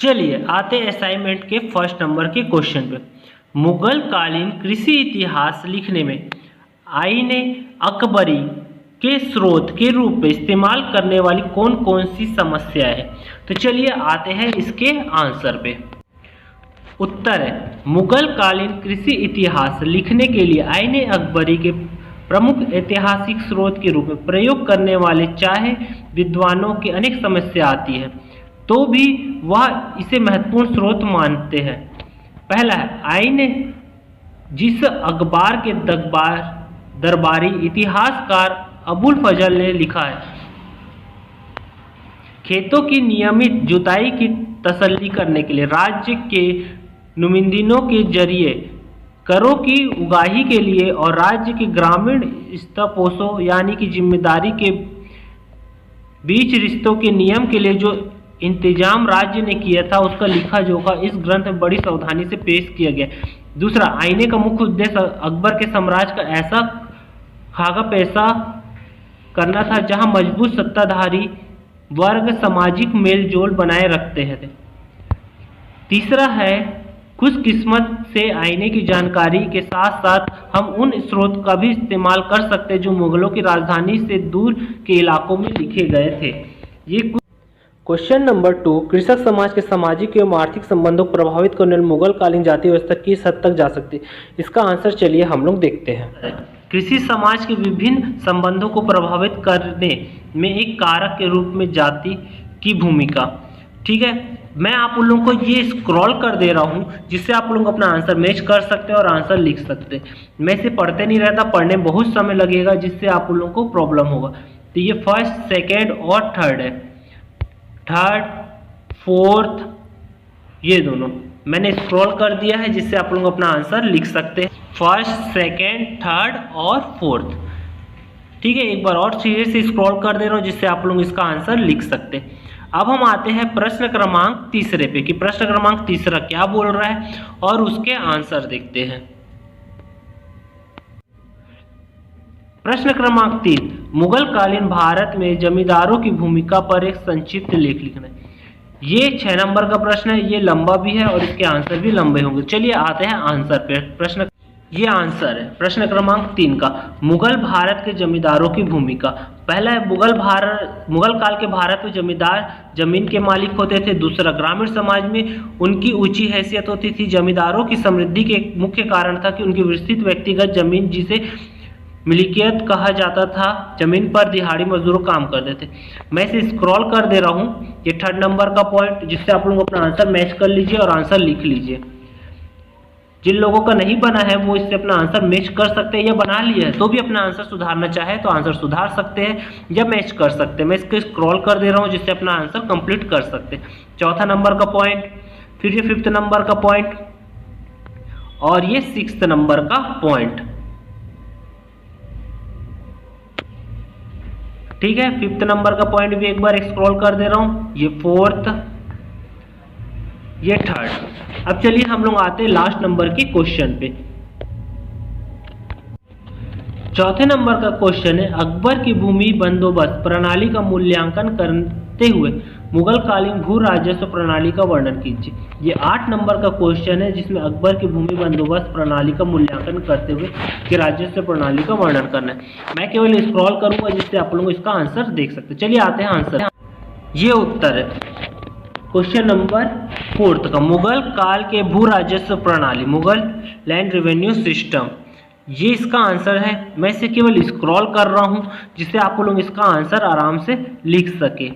चलिए आते असाइनमेंट के फर्स्ट नंबर के क्वेश्चन पे। मुगल कालीन कृषि इतिहास लिखने में आईने अकबरी के स्रोत के रूप में इस्तेमाल करने वाली कौन कौन सी समस्या है। तो चलिए आते हैं इसके आंसर पे। उत्तर है मुगल कालीन कृषि इतिहास लिखने के लिए आईने अकबरी के प्रमुख ऐतिहासिक स्रोत के रूप में प्रयोग करने वाले चाहे विद्वानों की अनेक समस्या आती है तो भी वह इसे महत्वपूर्ण स्रोत मानते हैं। पहला है आईने जिस अखबार के दरबारी इतिहासकार अबुल फजल ने लिखा है, खेतों की नियमित जुताई की तसल्ली करने के लिए राज्य के नुमाइंदों के जरिए करों की उगाही के लिए और राज्य के ग्रामीण स्तपोषों यानी कि जिम्मेदारी के बीच रिश्तों के नियम के लिए जो इंतजाम राज्य ने किया था उसका लिखा जोखा इस ग्रंथ में बड़ी सावधानी से पेश किया गया। दूसरा, आईने का मुख्य उद्देश्य अकबर के साम्राज्य का ऐसा खाका पैसा करना था जहां मजबूत सत्ताधारी वर्ग सामाजिक मेलजोल बनाए रखते हैं। तीसरा है खुशकिस्मत से आईने की जानकारी के साथ साथ हम उन स्रोत का भी इस्तेमाल कर सकते हैं जो मुगलों की राजधानी से दूर के इलाकों में लिखे गए थे। ये क्वेश्चन नंबर 2, कृषक समाज के सामाजिक एवं आर्थिक संबंधों को प्रभावित करने वाली मुगल कालीन जाति व्यवस्था किस हद तक जा सकती है। इसका आंसर चलिए हम लोग देखते हैं। कृषि समाज के विभिन्न संबंधों को प्रभावित करने में एक कारक के रूप में जाति की भूमिका। ठीक है, मैं आप लोगों को ये स्क्रॉल कर दे रहा हूँ जिससे आप लोग अपना आंसर मैच कर सकते हैं और आंसर लिख सकते हैं। मैं इसे पढ़ते नहीं रहता, पढ़ने में बहुत समय लगेगा जिससे आप लोगों को प्रॉब्लम होगा। तो ये फर्स्ट, सेकेंड और थर्ड है। थर्ड, फोर्थ, ये दोनों मैंने स्क्रॉल कर दिया है जिससे आप लोग अपना आंसर लिख सकते हैं। फर्स्ट, सेकेंड, थर्ड और फोर्थ। ठीक है, एक बार और सीधे से स्क्रॉल कर दे रहा हूँ जिससे आप लोग इसका आंसर लिख सकते हैं। अब हम आते हैं प्रश्न क्रमांक तीसरे पे कि प्रश्न क्रमांक तीसरा क्या बोल रहा है और उसके आंसर देखते हैं। प्रश्न क्रमांक 3, मुगल कालीन भारत में जमींदारों की भूमिका पर एक संक्षिप्त लेख लिखना है। ये 6 नंबर का प्रश्न है, ये लंबा भी है और इसके आंसर भी लंबे होंगे। चलिए आते हैं आंसर पे। प्रश्न ये आंसर है प्रश्न क्रमांक 3 का, मुगल भारत के जमींदारों की भूमिका। पहला है मुगल काल के भारत में जमींदार जमीन के मालिक होते थे। दूसरा, ग्रामीण समाज में उनकी ऊंची हैसियत होती थी। जमींदारों की समृद्धि के मुख्य कारण था कि उनकी विस्तृत व्यक्तिगत जमीन जिसे मिल्कियत कहा जाता था, जमीन पर दिहाड़ी मजदूर काम करते थे। मैं इसे स्क्रॉल कर दे रहा हूँ, ये 3rd नंबर का पॉइंट, जिससे आप लोग अपना आंसर मैच कर लीजिए और आंसर लिख लीजिए। जिन लोगों का नहीं बना है वो इससे अपना आंसर मैच कर सकते हैं, या बना लिया है तो भी अपना आंसर सुधारना चाहे तो आंसर सुधार सकते हैं या मैच कर सकते हैं। मैं इसको स्क्रॉल कर दे रहा हूँ जिससे अपना आंसर कंप्लीट कर सकते हैं। 4था नंबर का पॉइंट, फिर ये 5th नंबर का पॉइंट और ये 6th नंबर का पॉइंट। ठीक है, 5th नंबर का पॉइंट भी एक बार स्क्रॉल कर दे रहा हूं, ये 4th, ये 3rd। अब चलिए हम लोग आते हैं लास्ट नंबर के क्वेश्चन पे। 4थे नंबर का क्वेश्चन है, अकबर की भूमि बंदोबस्त प्रणाली का मूल्यांकन करते हुए मुगल कालीन भू राजस्व प्रणाली का वर्णन कीजिए। ये 8 नंबर का क्वेश्चन है जिसमें अकबर की भूमि बंदोबस्त प्रणाली का मूल्यांकन करते हुए कि राजस्व प्रणाली का वर्णन करना है। मैं केवल स्क्रॉल करूंगा जिससे आप लोग इसका आंसर देख सकते हैं। चलिए आते हैं आंसर। ये उत्तर है क्वेश्चन नंबर 4 का, मुगल काल के भू राजस्व प्रणाली, मुगल लैंड रेवेन्यू सिस्टम, ये इसका आंसर है। मैं इसे केवल स्क्रॉल कर रहा हूं जिससे आप लोग इसका आंसर आराम से लिख सके।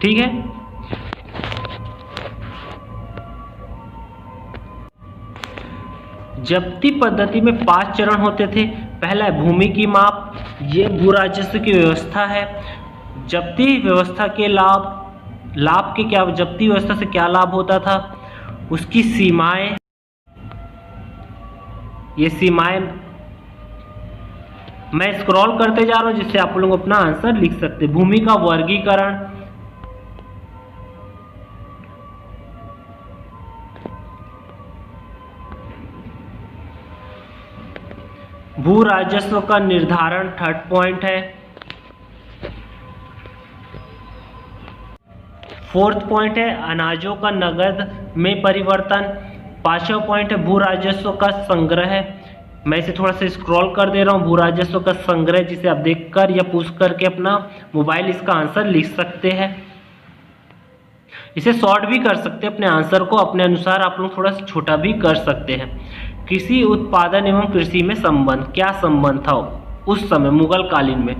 ठीक है, जब्ती पद्धति में 5 चरण होते थे। पहला है भूमि की माप, ये भू राजस्व की व्यवस्था है। जब्ती व्यवस्था के लाभ के क्या, जब्ती व्यवस्था से क्या लाभ होता था, उसकी सीमाएं, ये सीमाएं मैं स्क्रॉल करते जा रहा हूं जिससे आप लोग अपना आंसर लिख सकते। भूमि का वर्गीकरण, भू राजस्व का निर्धारण, थर्ड पॉइंट है। फोर्थ पॉइंट है अनाजों का नगद में परिवर्तन। पांचवा पॉइंट है भू राजस्व का संग्रह। मैं इसे थोड़ा सा स्क्रॉल कर दे रहा हूँ। भू राजस्व का संग्रह, जिसे आप देखकर या पूछ करके अपना मोबाइल इसका आंसर लिख सकते हैं। इसे शॉर्ट भी कर सकते हैं, अपने आंसर को अपने अनुसार आप लोग थोड़ा सा छोटा भी कर सकते हैं। कृषि उत्पादन एवं कृषि में संबंध, क्या संबंध था उस समय मुगल कालीन में?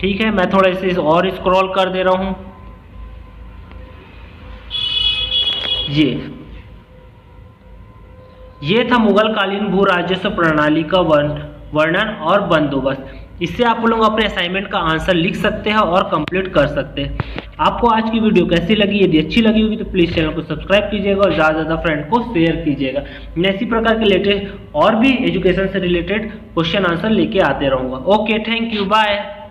ठीक है, मैं थोड़ा इसे और स्क्रॉल कर दे रहा हूं। ये था मुगल कालीन भू राजस्व प्रणाली का वर्णन और बंदोबस्त। इससे आप लोग अपने असाइनमेंट का आंसर लिख सकते हैं और कंप्लीट कर सकते हैं। आपको आज की वीडियो कैसी लगी? यदि अच्छी लगी होगी तो प्लीज़ चैनल को सब्सक्राइब कीजिएगा और ज़्यादा से ज़्यादा फ्रेंड को शेयर कीजिएगा। मैं इसी प्रकार के लेटेस्ट और भी एजुकेशन से रिलेटेड क्वेश्चन आंसर लेके आते रहूँगा। Okay, thank you, bye.